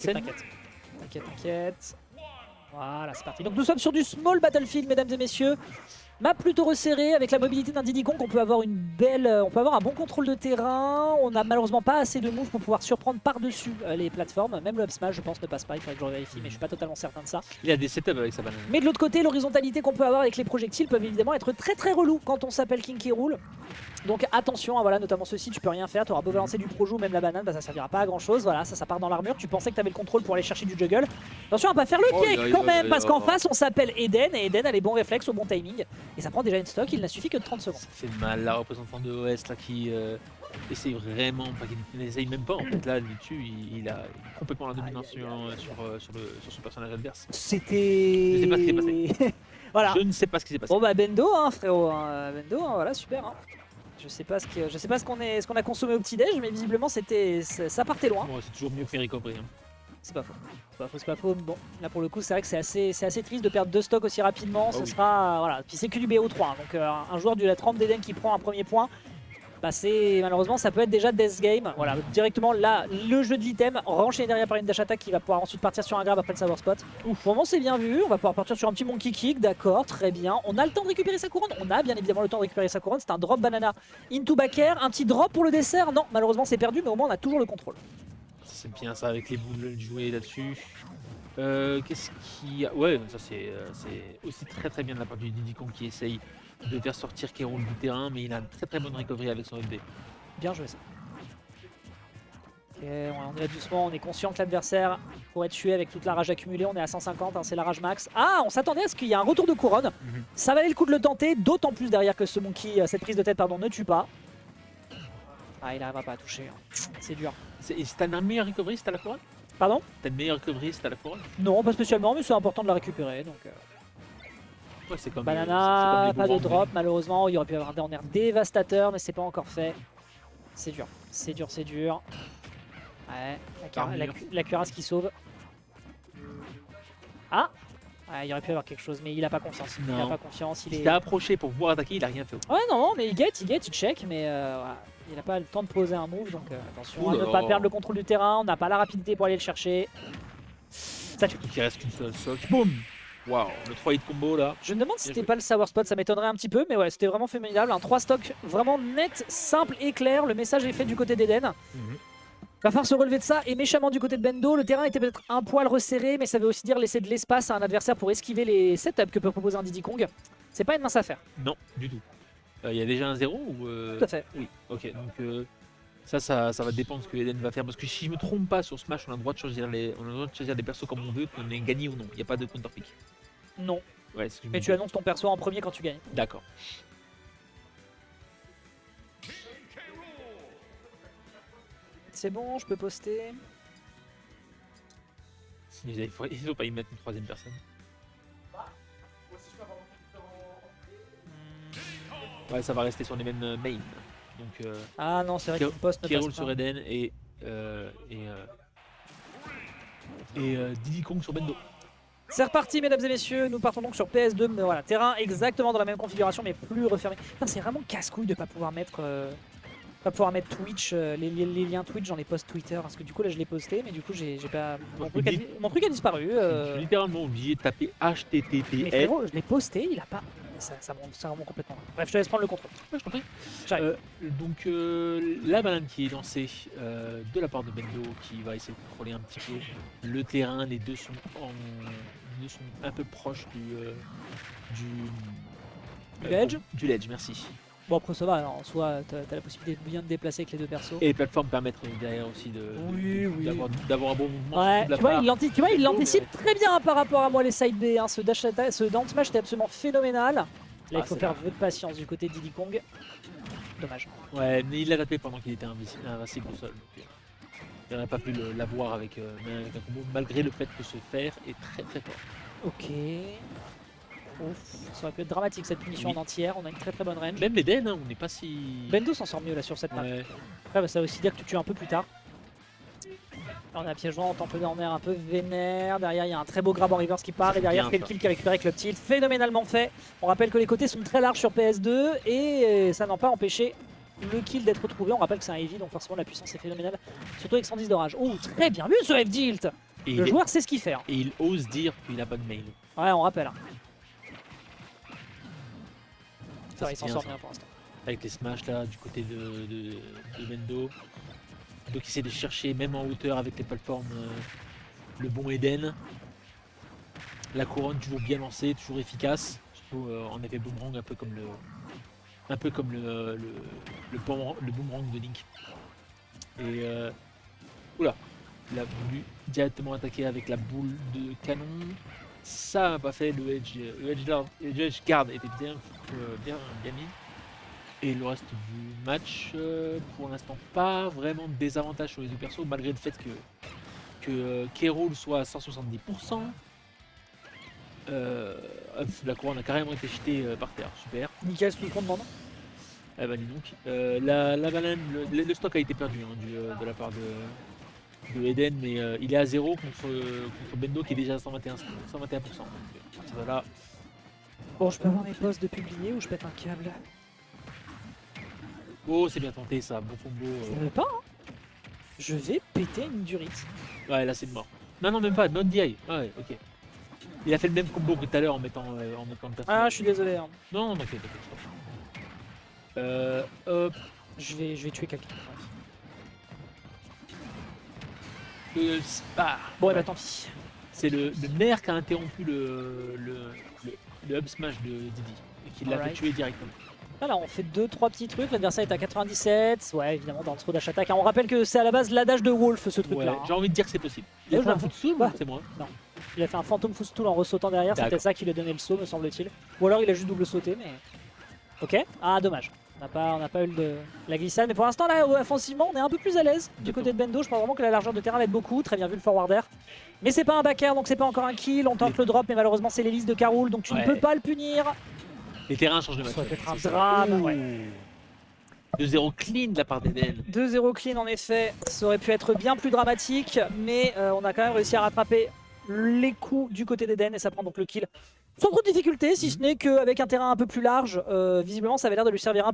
T'inquiète. T'inquiète. Voilà, c'est parti. Donc nous sommes sur du small battlefield, mesdames et messieurs. Map plutôt resserrée avec la mobilité d'un Diddy Kong. On peut avoir on peut avoir un bon contrôle de terrain. On n'a malheureusement pas assez de moves pour pouvoir surprendre par-dessus les plateformes. Même le up smash, je pense, ne passe pas. Il faudrait que je vérifie, mais je suis pas totalement certain de ça. Il a des setups avec sa banane. Mais de l'autre côté, l'horizontalité qu'on peut avoir avec les projectiles peuvent évidemment être très très relous quand on s'appelle King K. Rool. Donc attention, hein, voilà, notamment ceci, tu peux rien faire, tu auras beau balancer du projo ou même la banane, bah, ça servira pas à grand chose. Voilà, ça part dans l'armure, tu pensais que tu avais le contrôle pour aller chercher du juggle. Attention à pas faire le cake quand même, parce qu'en face on s'appelle Eden, et Eden a les bons réflexes au bon timing. Et ça prend déjà une stock, il n'a suffi que de 30 secondes. Ça fait mal, la représentante de OS là qui essaye vraiment, enfin qui n'essaye même pas en fait, là dessus il a complètement la domination sur son personnage adverse. C'était... Je sais pas ce qui s'est passé. Voilà. Je ne sais pas ce qui s'est passé. Bon bah Bendo, hein, frérot, hein. Bendo, hein, voilà, super. Hein. Je sais pas ce qu'on a consommé au petit-déj, mais visiblement ça partait loin. Bon, c'est toujours mieux que les recovery. Hein. C'est pas faux. C'est pas faux. Bon, là pour le coup, c'est vrai que c'est assez triste de perdre deux stocks aussi rapidement. Ce sera voilà. Puis c'est que du BO3. Hein, donc un joueur de la trempe d'Eden qui prend un premier point, bah malheureusement ça peut être déjà death game. Voilà, directement là, le jeu de l'item, renchaîné derrière par une dash attack qui va pouvoir ensuite partir sur un grab après le savoir spot. Pour le moment c'est bien vu, on va pouvoir partir sur un petit monkey kick, d'accord, très bien. On a le temps de récupérer sa couronne, on a bien évidemment le temps de récupérer sa couronne. C'est un drop banana into back air, un petit drop pour le dessert. Non, malheureusement c'est perdu, mais au moins on a toujours le contrôle. C'est bien ça avec les boules jouées là-dessus. Qu'est-ce qu'il y a? Ouais, ça c'est aussi très bien de la part du Diddy Kong qui essaye de faire sortir K. Rool du terrain, mais il a une très bonne recovery avec son FB. Bien joué ça. Ok, on est là doucement, on est conscient que l'adversaire pourrait être tué avec toute la rage accumulée, on est à 150, hein, c'est la rage max. Ah, on s'attendait à ce qu'il y ait un retour de couronne. Ça valait le coup de le tenter, d'autant plus derrière que ce monkey, cette prise de tête pardon, ne tue pas. Ah, il n'arrivera pas à toucher, hein. C'est dur. Et si t'as une meilleure recovery, c'est à la couronne? Pardon? T'as une meilleure recovery, c'est à la couronne? Non, pas spécialement, mais c'est important de la récupérer. Donc, ouais, c'est comme banana, c'est comme pas de drop malheureusement. Il y aurait pu y avoir un down air dévastateur, mais c'est pas encore fait. C'est dur, c'est dur. Ouais, la cuirasse qui sauve. Ah ouais, il aurait pu y avoir quelque chose, mais il a pas confiance. Non. Il a pas confiance. Il t'a approché pour pouvoir attaquer, il a rien fait. Ouais, non, mais il check, mais voilà. Il n'a pas le temps de poser un move, donc attention à ne pas perdre le contrôle du terrain. On n'a pas la rapidité pour aller le chercher. Ça tue. Il reste qu'une seule soc. Boum. Waouh, le 3 hit combo là. Je me demande si c'était pas le savoir spot, ça m'étonnerait un petit peu, mais ouais, c'était vraiment formidable. Un 3 stock vraiment net, simple et clair. Le message est fait du côté d'Eden. Va falloir se relever de ça et méchamment du côté de Bendo. Le terrain était peut-être un poil resserré, mais ça veut aussi dire laisser de l'espace à un adversaire pour esquiver les setups que peut proposer un Diddy Kong. C'est pas une mince affaire. Non, du tout. Il y a déjà un 0 ou Tout à fait. Oui, ok. Donc ça va dépendre de ce que Eden va faire. Parce que si je me trompe pas, sur Smash, on a le droit de choisir les persos comme on veut, qu'on ait gagné ou non. Il n'y a pas de counter pick. Non. Ouais, mais tu annonces ton perso en premier quand tu gagnes. D'accord. C'est bon, je peux poster. Il faut pas y mettre une troisième personne. Ouais, ça va rester sur les mêmes main. Donc, ah non, c'est vrai que le poste ne passe pas. K. Rool sur Eden et Diddy Kong sur Bendo. C'est reparti mesdames et messieurs, nous partons donc sur PS2, mais voilà, terrain exactement dans la même configuration mais plus refermé. C'est vraiment casse-couille de pas pouvoir mettre Twitch, les liens Twitch dans les posts Twitter, parce que du coup là je l'ai posté, mais du coup j'ai pas... Mon truc a disparu. J'ai littéralement oublié de taper HTTPS. Mais frérot, je l'ai posté, il a pas... Ça remonte complètement. Bref, je te laisse prendre le contrôle. Ouais, je t'en prie. J'arrive. La banane qui est lancée de la part de Bendo qui va essayer de contrôler un petit peu le terrain. Les deux sont un peu proches du ledge. Du ledge, merci. Bon après ça va, en soi t'as la possibilité de bien te déplacer avec les deux persos. Et les plateformes permettent derrière aussi d'avoir un bon mouvement. Ouais, tu vois, il l'anticipe très bien hein, par rapport à moi les side B. Hein. Ce dash attack, ce down smash était absolument phénoménal. Là il faut faire vœu de patience du côté de Diddy Kong. Dommage. Ouais, mais il l'a tapé pendant qu'il était invincible au sol. Donc, il n'aurait pas pu l'avoir avec un combo, malgré le fait que ce fer est très fort. Ok. Ouf, ça aurait pu être dramatique cette punition en entière, on a une très bonne range. Même Eden, hein, on n'est pas si... Bendo s'en sort mieux là sur cette map. Ouais. Après bah, ça veut aussi dire que tu tues un peu plus tard. Là on a piège joint, temple d'horner un peu vénère, derrière il y a un très beau grab en reverse qui part et derrière quel kill qui a récupéré avec le tilt, phénoménalement fait. On rappelle que les côtés sont très larges sur PS2 et ça n'a pas empêché le kill d'être retrouvé. On rappelle que c'est un heavy donc forcément la puissance est phénoménale, surtout avec 110 de rage. Oh très bien vu ce F-Dilt. Et Le il, joueur sait ce qu'il fait. Hein. et il ose dire qu'il n'a pas de mail. Ouais, on rappelle. Hein. Ça Ça, va, il c'est s'en bien, sort ça. bien pour l'instant. Avec les smash là du côté de Bendo. Donc il essaie de chercher même en hauteur avec les plateformes le bon Eden. La couronne toujours bien lancée, toujours efficace. Surtout en effet boomerang un peu comme le boomerang de Link. Et oula, il a voulu directement attaquer avec la boule de canon. Ça n'a pas fait, le edge guard était bien mis. Et le reste du match, pour l'instant, pas vraiment de désavantage sur les deux persos, malgré le fait que K-Rool soit à 170%. La couronne a carrément été jetée par terre, super. Nickel, tout le monde demande. Eh ben dis donc. La banane, le stock a été perdu hein, de la part de Eden, mais il est à 0 contre Bendo qui est déjà à 121%. Donc, ça va là. Bon, je peux avoir mes posts de publier ou je pète un câble. Oh, c'est bien tenté ça, bon combo. Je veux pas, hein. Je vais péter une durite. Ouais, là c'est de mort. Non, même pas, not DI. Ouais, ok. Il a fait le même combo que tout à l'heure en mettant le personnage. Ah, je suis désolé. Hein. Non, t'inquiète. Hop. Je vais tuer quelqu'un. Bon, Ouais. bah tant pis. C'est le maire qui a interrompu le up smash de Didi et qui l'a fait Alright. tuer directement. Voilà, on fait 2-3 petits trucs. L'adversaire est à 97. Ouais, évidemment, dans le throw dash attack. On rappelle que c'est à la base l'adage de Wolf, ce truc-là. Ouais, Hein. j'ai envie de dire que c'est possible. Il a Ouais, fait un je- footstool ouais. ou c'est moi? Il a fait un Phantom Footstool en ressautant derrière. C'est D'accord. peut-être ça qui lui a donné le saut, me semble-t-il. Ou alors il a juste double sauté, mais. Ok. Ah, dommage. On n'a pas eu la glissade. Mais pour l'instant, là, offensivement, on est un peu plus à l'aise du côté de Bendo. Je pense vraiment que la largeur de terrain va être beaucoup. Très bien vu le forward air. Mais c'est pas un back air, donc c'est pas encore un kill. On tente le drop, mais malheureusement, c'est l'hélice de K-Rool, donc tu ne Ouais. peux pas le punir. Les terrains changent de match. Ça peut être un c'est ça. drame. Ouais. 2-0 clean de la part d'Eden. 2-0 clean en effet, ça aurait pu être bien plus dramatique, mais on a quand même réussi à rattraper les coups du côté d'Eden et ça prend donc le kill sans trop de difficulté, si ce n'est qu'avec un terrain un peu plus large, visiblement ça avait l'air de lui servir un peu.